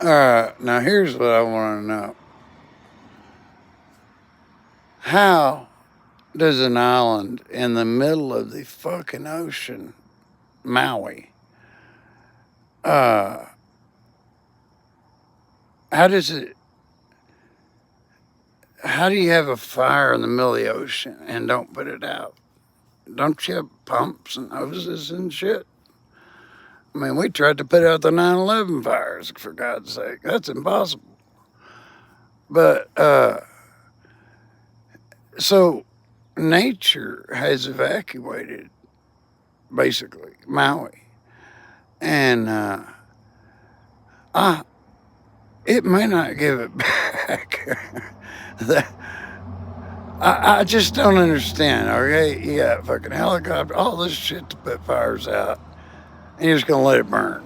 Alright, now here's what I want to know. How does an island in the middle of the fucking ocean, Maui, uh, how does it, how do you have a fire in the middle of the ocean and don't put it out? Don't you have pumps and hoses and shit? I mean, we tried to put out the 9/11 fires, for God's sake. That's impossible. But, so nature has evacuated, basically, Maui. And, it may not give it back. I just don't understand, okay? You got fucking helicopter, all this shit to put fires out, and you're just gonna let it burn.